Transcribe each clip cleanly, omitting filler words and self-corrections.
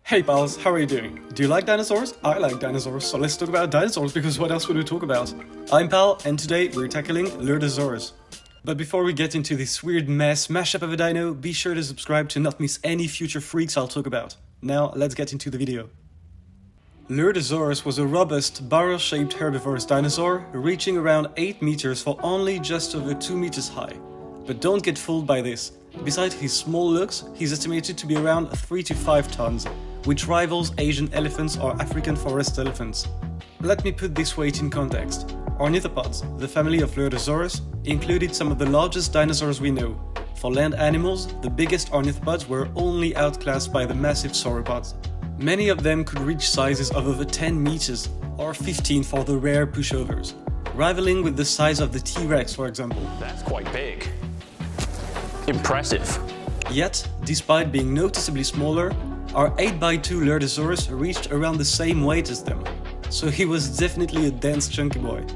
Hey pals, how are you doing? Do you like dinosaurs? I like dinosaurs, so let's talk about dinosaurs because what else would we talk about? I'm Pal, and today we're tackling Lurdusaurus. But before we get into this weird mess mashup of a dino, be sure to subscribe to not miss any future freaks I'll talk about. Now, let's get into the video. Lurdusaurus was a robust, barrel-shaped herbivorous dinosaur, reaching around 8 meters for only just over 2 meters high. But don't get fooled by this. Besides his small looks, he's estimated to be around 3 to 5 tons, which rivals Asian elephants or African forest elephants. Let me put this weight in context. Ornithopods, the family of Lurdusaurus, included some of the largest dinosaurs we know. For land animals, the biggest ornithopods were only outclassed by the massive sauropods. Many of them could reach sizes of over 10 meters, or 15 for the rare pushovers, rivaling with the size of the T-Rex, for example. That's quite big. Impressive. Yet, despite being noticeably smaller, our 8x2 Lurdusaurus reached around the same weight as them, so he was definitely a dense chunky boy.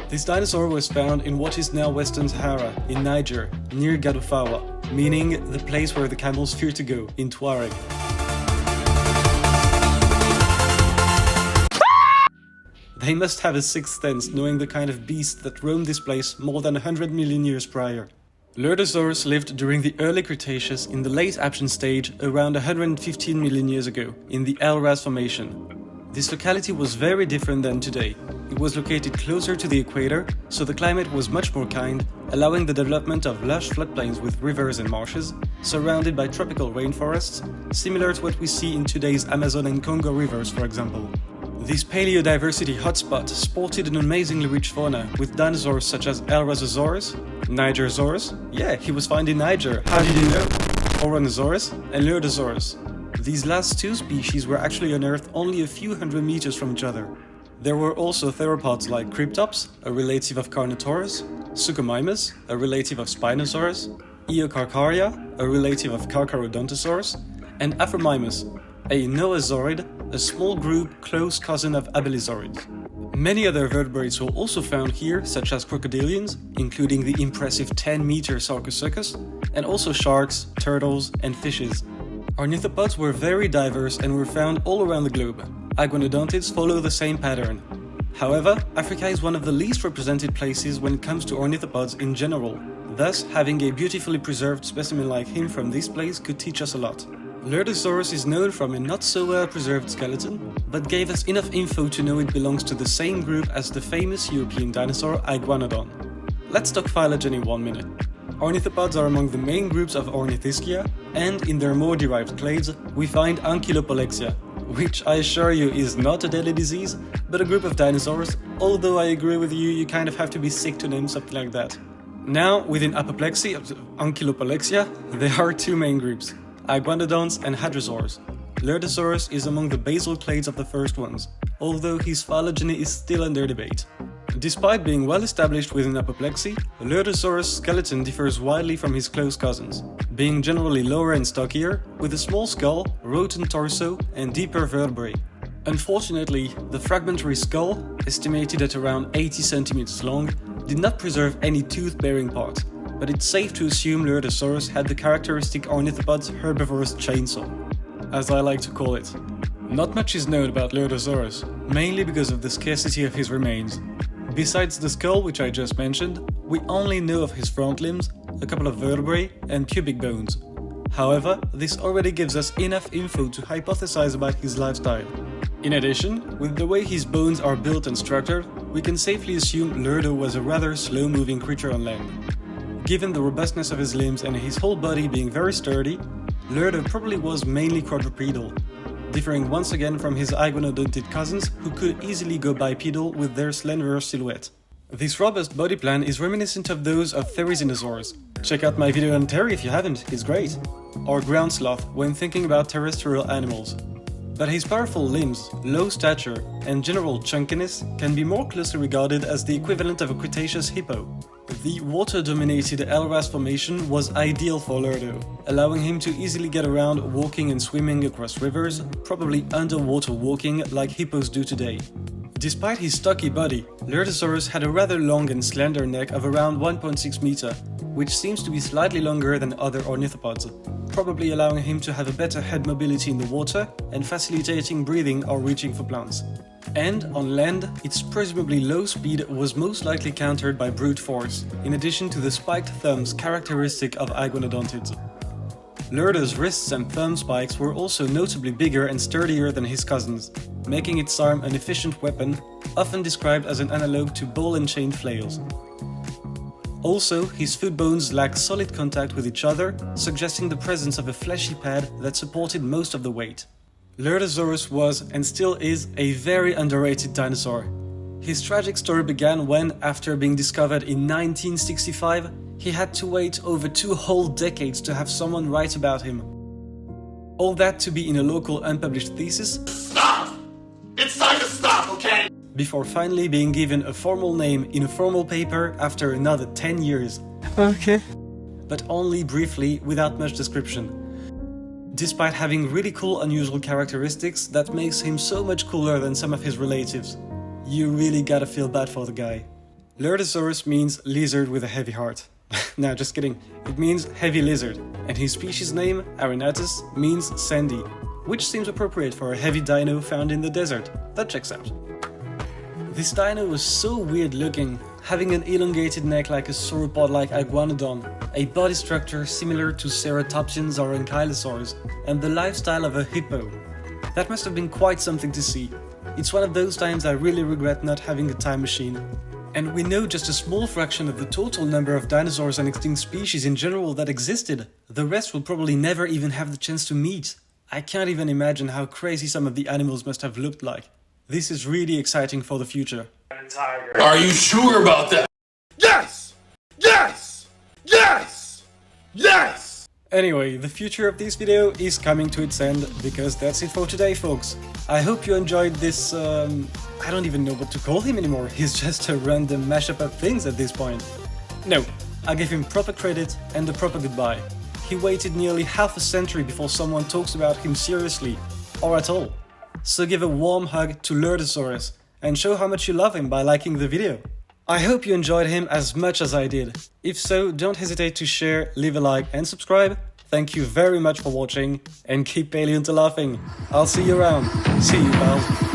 This dinosaur was found in what is now Western Sahara, in Niger, near Ghedo, meaning the place where the camels fear to go, in Tuareg. They must have a sixth sense knowing the kind of beast that roamed this place more than 100 million years prior. Lurdusaurus lived during the early Cretaceous in the late Aptian stage around 115 million years ago, in the Elras Formation. This locality was very different than today. It was located closer to the equator, so the climate was much more kind, allowing the development of lush floodplains with rivers and marshes, surrounded by tropical rainforests, similar to what we see in today's Amazon and Congo rivers, for example. This paleodiversity hotspot sported an amazingly rich fauna, with dinosaurs such as Elrasaurus, Nigerosaurus, yeah, he was found in Niger, how did you know? Ouranosaurus and Lurdusaurus. These last two species were actually unearthed only a few hundred meters from each other. There were also theropods like Cryptops, a relative of Carnotaurus, Suchomimus, a relative of Spinosaurus, Eocarcharia, a relative of Carcharodontosaurus, and Aphromimus, a noasaurid, a small group close cousin of abelisaurids. Many other vertebrates were also found here, such as crocodilians, including the impressive 10-meter Sarcosuchus, and also sharks, turtles, and fishes. Ornithopods were very diverse and were found all around the globe. Iguanodontids follow the same pattern. However, Africa is one of the least represented places when it comes to ornithopods in general. Thus, having a beautifully preserved specimen like him from this place could teach us a lot. Lurdusaurus is known from a not so well preserved skeleton, but gave us enough info to know it belongs to the same group as the famous European dinosaur Iguanodon. Let's talk phylogeny in 1 minute. Ornithopods are among the main groups of Ornithischia, and in their more derived clades, we find Ankylopalexia, which I assure you is not a deadly disease, but a group of dinosaurs, although I agree with you, you kind of have to be sick to name something like that. Now, within Ankylopalexia, there are two main groups, Iguanodons and Hadrosaurs. Lurdusaurus is among the basal clades of the first ones, although his phylogeny is still under debate. Despite being well established within apoplexy, Lurdusaurus' skeleton differs widely from his close cousins, being generally lower and stockier, with a small skull, rotund torso, and deeper vertebrae. Unfortunately, the fragmentary skull, estimated at around 80 centimeters long, did not preserve any tooth-bearing part, but it's safe to assume Lurdusaurus had the characteristic ornithopod's herbivorous chainsaw, as I like to call it. Not much is known about Lurdusaurus, mainly because of the scarcity of his remains. Besides the skull, which I just mentioned, we only know of his front limbs, a couple of vertebrae, and pubic bones. However, this already gives us enough info to hypothesize about his lifestyle. In addition, with the way his bones are built and structured, we can safely assume Lurdo was a rather slow-moving creature on land. Given the robustness of his limbs and his whole body being very sturdy, Lurdo probably was mainly quadrupedal, differing once again from his iguanodontid cousins who could easily go bipedal with their slender silhouette. This robust body plan is reminiscent of those of Therizinosaurs. Check out my video on Terry if you haven't, he's great. Or ground sloth when thinking about terrestrial animals. But his powerful limbs, low stature, and general chunkiness can be more closely regarded as the equivalent of a Cretaceous hippo. The water-dominated Elras Formation was ideal for Lurdo, allowing him to easily get around walking and swimming across rivers, probably underwater walking like hippos do today. Despite his stocky body, Lurdusaurus had a rather long and slender neck of around 1.6 meter, which seems to be slightly longer than other ornithopods, probably allowing him to have a better head mobility in the water and facilitating breathing or reaching for plants. And on land, its presumably low speed was most likely countered by brute force, in addition to the spiked thumbs characteristic of Iguanodontids. Lurdo's wrists and thumb spikes were also notably bigger and sturdier than his cousins, making its arm an efficient weapon, often described as an analogue to ball and chain flails. Also, his foot bones lack solid contact with each other, suggesting the presence of a fleshy pad that supported most of the weight. Lurdusaurus was, and still is, a very underrated dinosaur. His tragic story began when, after being discovered in 1965, he had to wait over 2 whole decades to have someone write about him. All that to be in a local unpublished thesis. Stop! It's time to stop, okay? Before finally being given a formal name in a formal paper after another 10 years. Okay. But only briefly, without much description. Despite having really cool unusual characteristics that makes him so much cooler than some of his relatives. You really gotta feel bad for the guy. Lurdusaurus means lizard with a heavy heart. Nah, just kidding. It means heavy lizard, and his species name, Arenatus, means sandy, which seems appropriate for a heavy dino found in the desert. That checks out. This dino was so weird looking, having an elongated neck like a sauropod-like Iguanodon, a body structure similar to ceratopsians or ankylosaurs, and the lifestyle of a hippo. That must have been quite something to see. It's one of those times I really regret not having a time machine. And we know just a small fraction of the total number of dinosaurs and extinct species in general that existed. The rest will probably never even have the chance to meet. I can't even imagine how crazy some of the animals must have looked like. This is really exciting for the future. Are you sure about that? Yes! Yes! Yes! Yes! Anyway, the future of this video is coming to its end, because that's it for today, folks. I hope you enjoyed this, I don't even know what to call him anymore. He's just a random mashup of things at this point. No, I give him proper credit and a proper goodbye. He waited nearly half a century before someone talks about him seriously, or at all. So give a warm hug to Lurdusaurus, and show how much you love him by liking the video. I hope you enjoyed him as much as I did. If so, don't hesitate to share, leave a like and subscribe. Thank you very much for watching, and keep paleontolaughing. I'll see you around. See you, pals.